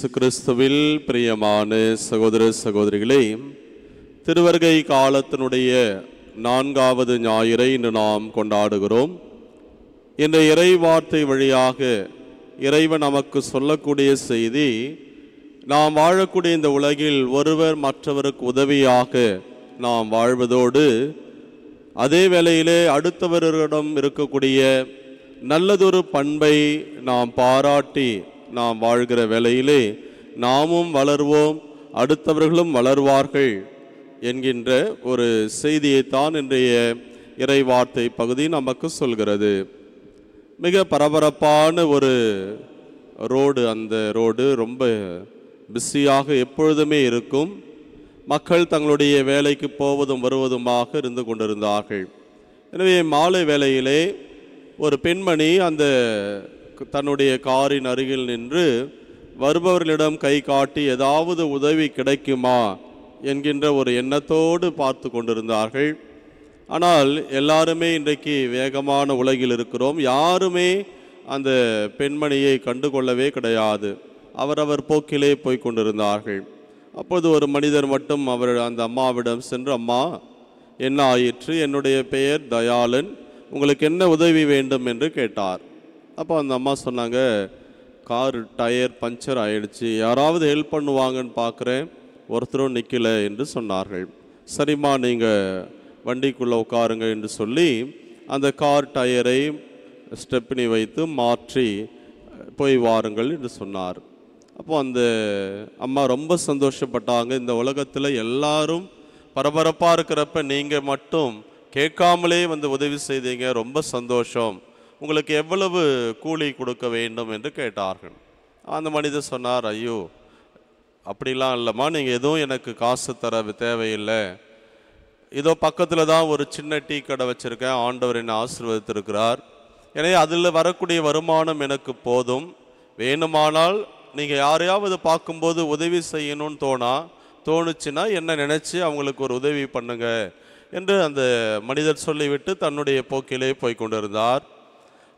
இயேசு கிறிஸ்துவில் பிரியமான சகோதர சகோதரிகளே, திருவருகை காலத்தினுடைய 4வது ஞாயிறை இன்று நாம் கொண்டாடுகிறோம். இந்த இறை வார்த்தை வழியாக இறைவன் நமக்கு சொல்லக்கூடிய செய்தி, நாம் வாழக்கூடிய இந்த உலகில் ஒருவர் மற்றவருக்கு உதவியாக நாம் வாழ்வதோடு அதே வேளையிலே அடுத்தவரிடம் இருக்கக்கூடிய நல்லதொரு பண்பை நாம் பாராட்டி நாம் வாழ்கிற வேளையிலே நாமும் வளர்வோம், அடுத்தவர்களும் வளர்வார்கள் என்கின்ற ஒரு செய்தியைத்தான் இன்றைய இறை வார்த்தை பகுதி நமக்கு சொல்கிறது. மிக பரபரப்பான ஒரு ரோடு, அந்த ரோடு ரொம்ப பிஸியாக எப்பொழுதுமே இருக்கும். மக்கள் தங்களுடைய வேலைக்கு போவதும் வருவதுமாக இருந்து கொண்டிருந்தார்கள். எனவே மாலை வேளையிலே ஒரு பெண்மணி அந்த தன்னுடைய காரின் அருகில் நின்று வருபவர்களிடம் கை காட்டி ஏதாவது உதவி கிடைக்குமா என்கின்ற ஒரு எண்ணத்தோடு பார்த்து கொண்டிருந்தார்கள். ஆனால் எல்லாருமே இன்றைக்கு வேகமான உலகில் இருக்கிறோம். யாருமே அந்த பெண்மணியை கண்டுகொள்ளவே கிடையாது. அவரவர் போக்கிலே போய் கொண்டிருந்தார்கள். அப்போது ஒரு மனிதர் மட்டும் அந்த அம்மாவிடம் சென்று, அம்மா என்ன ஆயிற்று, என்னுடைய பெயர் தயாளன், உங்களுக்கு என்ன உதவி வேண்டும் என்று கேட்டார். அப்போ அந்த அம்மா சொன்னாங்க, கார் டயர் பஞ்சர் ஆயிடுச்சு, யாராவது ஹெல்ப் பண்ணுவாங்கன்னு பார்க்குறேன், ஒருத்தரும் நிற்கல என்று சொன்னார்கள். சரிம்மா நீங்கள் வண்டிக்குள்ளே உட்காருங்க என்று சொல்லி அந்த கார் டயரை ஸ்டெப்னி வைத்து மாற்றி போய் வாருங்கள் என்று சொன்னார். அப்போ அந்த அம்மா ரொம்ப சந்தோஷப்பட்டாங்க. இந்த உலகத்தில் எல்லாரும் பரபரப்பாக இருக்கிறப்ப நீங்கள் மட்டும் கேட்காமலே வந்து உதவி செய்தீங்க, ரொம்ப சந்தோஷம், உங்களுக்கு எவ்வளவு கூலி கொடுக்க வேண்டும் என்று கேட்டார்கள். அந்த மனிதர் சொன்னார், ஐயோ அப்படிலாம் இல்லைம்மா, நீங்கள் எதுவும் எனக்கு காசு தர தேவையில்லை, இதோ பக்கத்தில் தான் ஒரு சின்ன டீ கடை வச்சுருக்கேன், ஆண்டவர் என்னை ஆசீர்வதித்திருக்கிறார், எனவே அதில் வரக்கூடிய வருமானம் எனக்கு போதும், வேணுமானால் நீங்கள் யாரையாவது பார்க்கும்போது உதவி செய்யணும்னு தோணுச்சுன்னா என்ன நினச்சி அவங்களுக்கு ஒரு உதவி பண்ணுங்க என்று அந்த மனிதர் சொல்லிவிட்டு தன்னுடைய போக்கிலே போய் கொண்டிருந்தார்.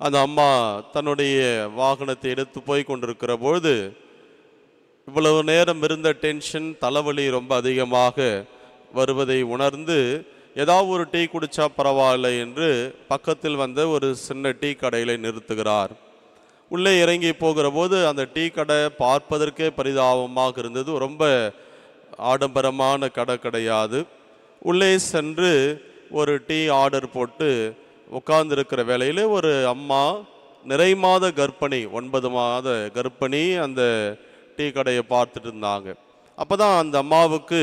அந்த அம்மா தன்னுடைய வாகனத்தை எடுத்து போய் கொண்டிருக்கிற பொழுது இவ்வளவு நேரம் இருந்த டென்ஷன், தலைவலி ரொம்ப அதிகமாக வருவதை உணர்ந்து ஏதாவது ஒரு டீ குடித்தா பரவாயில்லை என்று பக்கத்தில் வந்த ஒரு சின்ன டீ கடையில் நிறுத்துகிறார். உள்ளே இறங்கி போகிற போது அந்த டீ கடை பார்ப்பதற்கே பரிதாபமாக இருந்தது. ரொம்ப ஆடம்பரமான கடை கிடையாது. உள்ளே சென்று ஒரு டீ ஆர்டர் போட்டு உட்கார்ந்துருக்கிற வேளையில் ஒரு அம்மா, நிறை மாத கர்ப்பிணி, 9 மாத கர்ப்பிணி, அந்த டீ கடையை பார்த்துட்டு இருந்தாங்க. அப்போ தான் அந்த அம்மாவுக்கு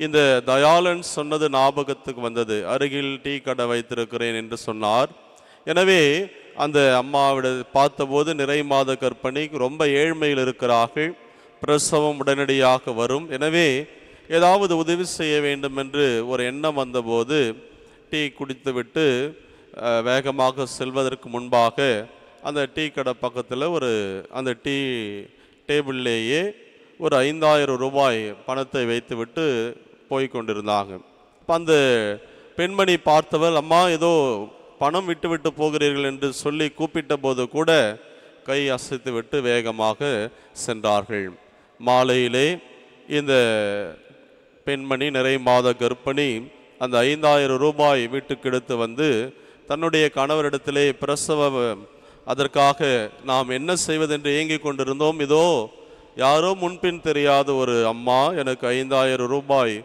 இந்த தயாளன் சொன்னது ஞாபகத்துக்கு வந்தது. அருகில் டீ கடை வைத்திருக்கிறேன் என்று சொன்னார். எனவே அந்த அம்மாவிட பார்த்தபோது நிறை மாத கர்ப்பிணி, ரொம்ப ஏழ்மையில் இருக்கிறார்கள், பிரசவம் உடனடியாக வரும், எனவே ஏதாவது உதவி செய்ய வேண்டும் என்று ஒரு எண்ணம் வந்தபோது டீ குடித்துவிட்டு வேகமாக செல்வதற்கு முன்பாக அந்த டீ கடை பக்கத்தில் அந்த டீ டேபிள்லேயே ஒரு 5000 ரூபாய் பணத்தை வைத்துவிட்டு போய் கொண்டிருந்தாங்க. இப்போ அந்த பெண்மணி பார்த்தவள், அம்மா ஏதோ பணம் விட்டு போகிறீர்கள் என்று சொல்லி கூப்பிட்ட போது கூட கை அசைத்து விட்டு வேகமாக சென்றார்கள். மாலையிலே இந்த பெண்மணி, நிறை மாத கர்ப்பிணி, அந்த 5000 ரூபாய் வீட்டுக்கு எடுத்து வந்து தன்னுடைய கணவரிடத்திலே அதற்காக நாம் என்ன செய்வதென்று ஏங்கிக் கொண்டிருந்தோம், இதோ யாரோ முன்பின் தெரியாத ஒரு அம்மா எனக்கு 5000 ரூபாய்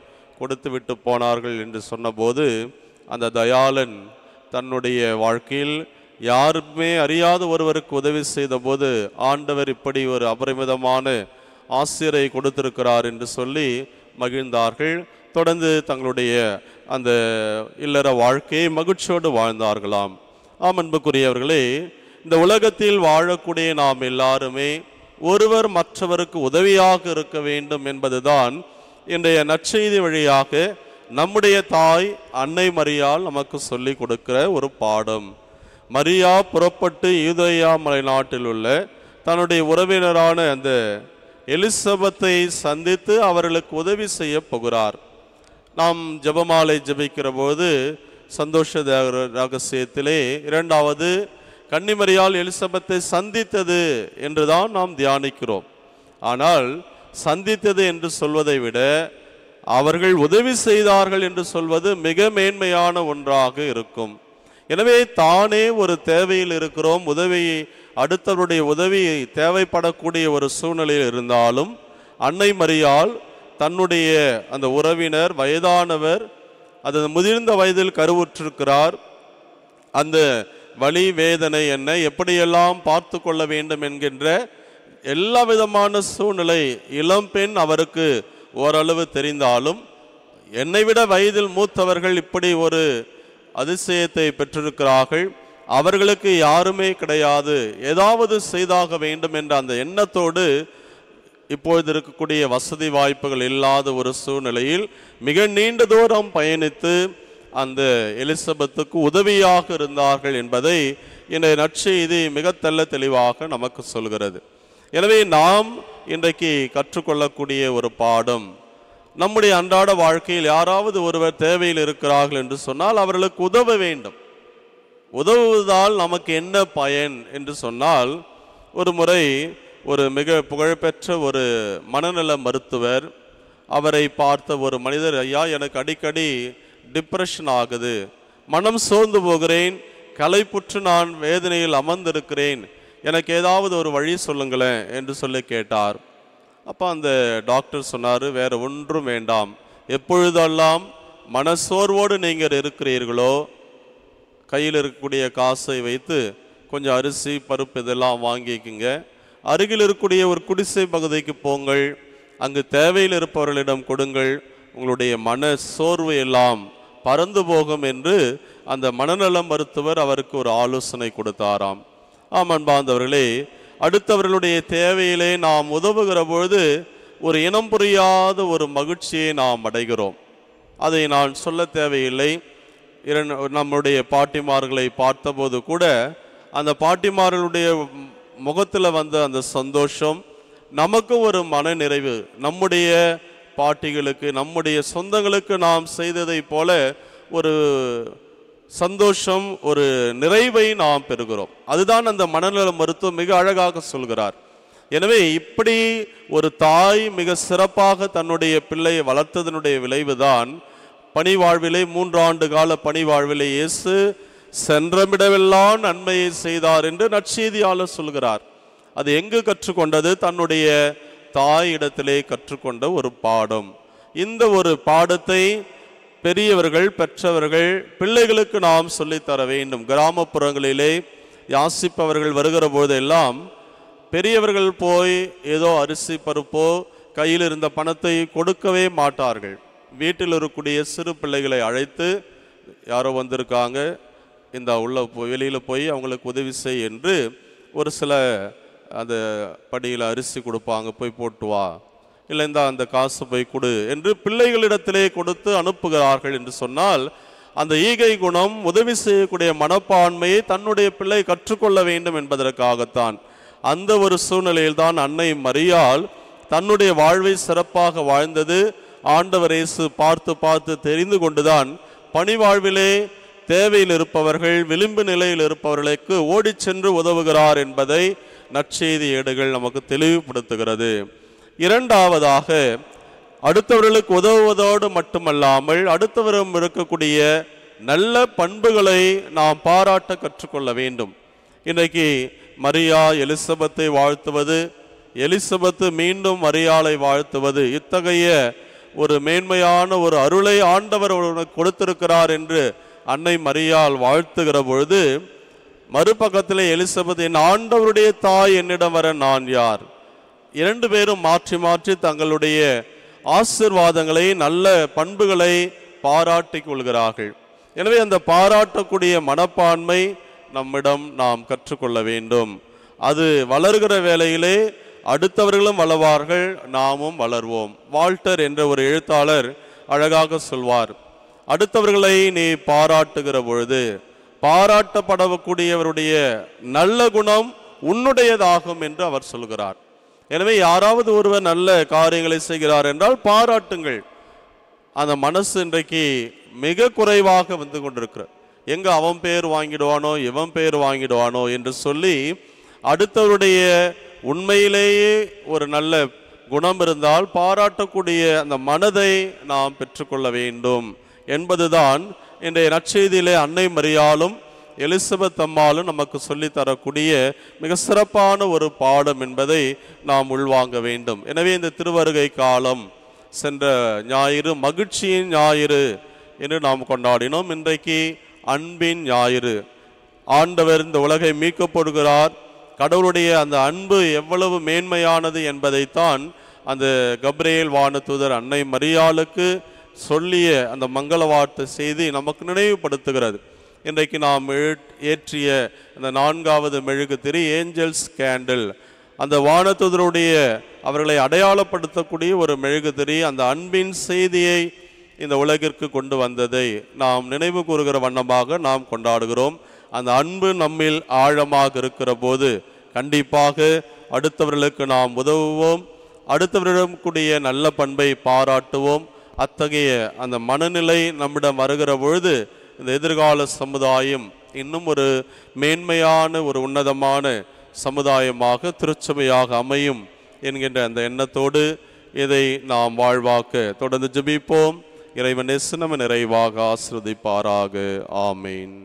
கொடுத்து விட்டு போனார்கள் என்று சொன்னபோது அந்த தயாளன் தன்னுடைய வாழ்க்கையில் யாருமே அறியாத ஒருவருக்கு உதவி செய்த போது ஆண்டவர் இப்படி ஒரு அபரிமிதமான ஆசிரை கொடுத்திருக்கிறார் என்று சொல்லி மகிழ்ந்தார்கள். தொடர்ந்து தங்களுடைய அந்த இல்லற வாழ்க்கையை மகிழ்ச்சியோடு வாழ்ந்தார்களாம். அன்புக்குரியவர்களே, இந்த உலகத்தில் வாழக்கூடிய நாம் எல்லாருமே ஒருவர் மற்றவருக்கு உதவியாக இருக்க வேண்டும் என்பதுதான் இன்றைய நற்செய்தி வழியாக நம்முடைய தாய் அன்னை மரியாள் நமக்கு சொல்லி கொடுக்கிற ஒரு பாடம். மரியா புறப்பட்டு யூதேயா மலைநாட்டில் உள்ள தன்னுடைய உறவினரான அந்த எலிசபெத்தை சந்தித்து அவர்களுக்கு உதவி செய்ய போகிறார். நாம் ஜெபமாலை ஜெபிக்கிற போது சந்தோஷ ரகசியத்திலே 2வது கன்னிமரியால் எலிசபெத்தை சந்தித்தது என்றுதான் நாம் தியானிக்கிறோம். ஆனால் சந்தித்தது என்று சொல்வதை விட அவர்கள் உதவி செய்தார்கள் என்று சொல்வது மிக மேன்மையான ஒன்றாக இருக்கும். எனவே தானே ஒரு தேவையில் இருக்கிறோம், அடுத்தவருடைய உதவி தேவைப்படக்கூடிய ஒரு சூழ்நிலையில் இருந்தாலும் அன்னை மரியாள் தன்னுடைய அந்த உறவினர், வயதானவர், அது முதிர்ந்த வயதில் கருவுற்றிருக்கிறார், அந்த வலி வேதனை என்ன, எப்படியெல்லாம் பார்த்து கொள்ள வேண்டும் என்கின்ற எல்லா விதமான சூழ்நிலை, இளம்பெண் அவருக்கு ஓரளவு தெரிந்தாலும் என்னை விட வயதில் மூத்தவர்கள் இப்படி ஒரு அதிசயத்தை பெற்றிருக்கிறார்கள், அவர்களுக்கு யாருமே கிடையாது, ஏதாவது செய்தாக வேண்டும் என்ற அந்த எண்ணத்தோடு இப்பொழுது இருக்கக்கூடிய வசதி வாய்ப்புகள் இல்லாத ஒரு சூழ்நிலையில் மிக நீண்ட தூரம் பயணித்து அந்த எலிசபெத்துக்கு உதவியாக இருந்தார்கள் என்பதை இந்த நற்செய்தி மிக தெளிவாக நமக்கு சொல்கிறது. எனவே நாம் இன்றைக்கு கற்றுக்கொள்ளக்கூடிய ஒரு பாடம், நம்முடைய அன்றாட வாழ்க்கையில் யாராவது ஒருவர் தேவையில் இருக்கிறார்கள் என்று சொன்னால் அவர்களுக்கு உதவ வேண்டும். உதவுவதால் நமக்கு என்ன பயன் என்று சொன்னால், ஒரு முறை ஒரு மிக புகழ்பெற்ற ஒரு மனநல மருத்துவர் அவரை பார்த்த ஒரு மனிதர், ஐயா எனக்கு அடிக்கடி டிப்ரெஷன் ஆகுது, மனம் சோர்ந்து போகிறேன், களைப்புற்று நான் வேதனையில் அமர்ந்திருக்கிறேன், எனக்கு ஏதாவது ஒரு வழி சொல்லுங்களேன் என்று சொல்லி கேட்டார். அப்போ அந்த டாக்டர் சொன்னார், வேற ஒன்றும் வேண்டாம், எப்பொழுதெல்லாம் மனசோர்வோடு நீங்கள் இருக்கிறீர்களோ கையில் இருக்கக்கூடிய காசை வைத்து கொஞ்சம் அரிசி பருப்பு இதெல்லாம் வாங்கிக்குங்க, அருகில் இருக்கக்கூடிய ஒரு குடிசை பகுதிக்கு போங்கள், அங்கு தேவையில் இருப்பவர்களிடம் கொடுங்கள், உங்களுடைய மன சோர்வு எல்லாம் பறந்து போகும் என்று அந்த மனநல மருத்துவர் அவருக்கு ஒரு ஆலோசனை கொடுத்தாராம். அன்பார்ந்தவர்களே, அடுத்தவர்களுடைய தேவையிலே நாம் உதவுகிற பொழுது ஒரு இனம் புரியாத ஒரு மகிழ்ச்சியை நாம் அடைகிறோம். அதை நான் சொல்ல தேவையில்லை. நம்முடைய பாட்டிமார்களை பார்த்தபோது கூட அந்த பாட்டிமார்களுடைய முகத்தில் வந்த அந்த சந்தோஷம் நமக்கு ஒரு மன நிறைவு, நம்முடைய பாட்டிகளுக்கு நம்முடைய சொந்தங்களுக்கு நாம் செய்ததை போல ஒரு சந்தோஷம், ஒரு நிறைவை நாம் பெறுகிறோம். அதுதான் அந்த மனநல மருத்துவம் மிக அழகாக சொல்கிறார். எனவே இப்படி ஒரு தாய் மிக சிறப்பாக தன்னுடைய பிள்ளையை வளர்த்ததனுடைய விளைவுதான் பணி வாழ்விலே 3 ஆண்டு கால பணி வாழ்விலே இயேசு சென்றமிடவெல்லாம் நன்மையை செய்தார் என்று நற்செய்தியாளர் சொல்கிறார். அது எங்கு கற்றுக்கொண்டது? தன்னுடைய தாய் இடத்திலே கற்றுக்கொண்ட ஒரு பாடம். இந்த ஒரு பாடத்தை பெரியவர்கள், பெற்றவர்கள் பிள்ளைகளுக்கு நாம் சொல்லித்தர வேண்டும். கிராமப்புறங்களிலே யாசிப்பவர்கள் வருகிற போதெல்லாம் பெரியவர்கள் போய் ஏதோ அரிசி பருப்போ கையில் இருந்த பணத்தை கொடுக்கவே மாட்டார்கள். வீட்டில் இருக்கக்கூடிய சிறு பிள்ளைகளை அழைத்து, யாரோ வந்திருக்காங்க, இந்த உள்ள வெளியில் போய் அவங்களுக்கு உதவி செய் என்று ஒரு சில அந்த படியில் அரிசி கொடுப்பாங்க, போய் போட்டு வா, இல்லை இந்த அந்த காசு போய் கொடு என்று பிள்ளைகளிடத்திலே கொடுத்து அனுப்புகிறார்கள். என்று சொன்னால் அந்த ஈகை குணம், உதவி செய்யக்கூடிய மனப்பான்மையை தன்னுடைய பிள்ளை கற்றுக்கொள்ள வேண்டும் என்பதற்காகத்தான். அந்த ஒரு சூழ்நிலையில் தான் அன்னை மரியாள் தன்னுடைய வாழ்வை சிறப்பாக வாழ்ந்தது. ஆண்டவர் இயேசு பார்த்து பார்த்து தெரிந்து கொண்டுதான் பணி வாழ்விலே தேவையில் இருப்பவர்கள், விளிம்பு நிலையில் இருப்பவர்களுக்கு ஓடி சென்று உதவுகிறார் என்பதை நற்செய்தி ஏடுகள் நமக்கு தெளிவுபடுத்துகிறது. இரண்டாவதாக, அடுத்தவர்களுக்கு உதவுவதோடு மட்டுமல்லாமல் அடுத்தவரும் இருக்கக்கூடிய நல்ல பண்புகளை நாம் பாராட்ட கற்றுக்கொள்ள வேண்டும். இன்றைக்கு மரியா எலிசபெத்தை வாழ்த்துவது, எலிசபெத்து மீண்டும் மரியாளை வாழ்த்துவது, இத்தகைய ஒரு மேன்மையான ஒரு அருளை ஆண்டவர் கொடுத்திருக்கிறார் என்று அன்னை மரியாள் வாழ்த்துகிற பொழுது, மறுபக்கத்திலே எலிசபெத், என் ஆண்டவருடைய தாய் என்னிடம் வர நான் யார்? 2 பேரும் மாற்றி மாற்றி தங்களுடைய ஆசீர்வாதங்களை, நல்ல பண்புகளை பாராட்டிக் கொள்கிறார்கள். எனவே அந்த பாராட்டக்கூடிய மனப்பான்மை நம்மிடம் நாம் கற்றுக்கொள்ள வேண்டும். அது வளர்கிற வேளையிலே அடுத்தவர்களும் வளர்வார்கள், நாமும் வளர்வோம். வால்டர் என்ற ஒரு எழுத்தாளர் அழகாக சொல்வார், அடுத்தவர்களை நீ பாராட்டுகிற பொழுது பாராட்டப்படக்கூடியவருடைய நல்ல குணம் உன்னுடையதாகும் என்று அவர் சொல்கிறார். எனவே யாராவது ஒருவர் நல்ல காரியங்களை செய்கிறார் என்றால் பாராட்டுங்கள். அந்த மனசு இன்றைக்கு மிக குறைவாக வந்து கொண்டிருக்கிறது. எங்க அவன் பேர் வாங்கிடுவானோ, இவன் பேர் வாங்கிடுவானோ என்று சொல்லி அடுத்தவருடைய உண்மையிலேயே ஒரு நல்ல குணம் இருந்தால் பாராட்டக்கூடிய அந்த மனதை நாம் பெற்றுக்கொள்ள வேண்டும் என்பதுதான் இன்றைய நற்செய்தியிலே அன்னை மரியாளும் எலிசபெத் அம்மாளும் நமக்கு சொல்லித்தரக்கூடிய மிக சிறப்பான ஒரு பாடம் என்பதை நாம் உள்வாங்க வேண்டும். எனவே இந்த திருவருகை காலம் சென்ற ஞாயிறு மகிழ்ச்சியின் ஞாயிறு என்று நாம் கொண்டாடினோம். இன்றைக்கு அன்பின் ஞாயிறு. ஆண்டவர் இந்த உலகை மீட்கப்படுகிறார். கடவுளுடைய அந்த அன்பு எவ்வளவு மேன்மையானது என்பதைத்தான் அந்த கப்ரியேல் வானதூதர் அன்னை மரியாளுக்கு சொல்லிய அந்த மங்கள வார்த்தை செய்தி நமக்கு நினைவுபடுத்துகிறது. இன்றைக்கு நாம் ஏற்றிய அந்த 4வது மெழுகுதிரி ஏஞ்சல்ஸ் கேண்டில், அந்த வானதூதருடைய அவர்களை அடையாளப்படுத்தக்கூடிய ஒரு மெழுகுதிரி, அந்த அன்பின் செய்தியை இந்த உலகிற்கு கொண்டு வந்ததை நாம் நினைவு கூறுகிற வண்ணமாக நாம் கொண்டாடுகிறோம். அந்த அன்பு நம்மில் ஆழமாக இருக்கிற போது கண்டிப்பாக அடுத்தவர்களுக்கு நாம் உதவுவோம், அடுத்தவரிடம் கூடிய நல்ல பண்பை பாராட்டுவோம். அத்தகைய அந்த மனநிலை நம்மிடம் வருகிற பொழுது இந்த எதிர்கால சமுதாயம் இன்னும் ஒரு மேன்மையான ஒரு உன்னதமான சமுதாயமாக திருச்சபையாக அமையும் என்கின்ற அந்த எண்ணத்தோடு இதை நாம் வாழ்வாக்க தொடர்ந்து ஜெபிப்போம். இறைவன் நம்ம நிறைவாக ஆசீர்வதிப்பாராக. ஆமேன்.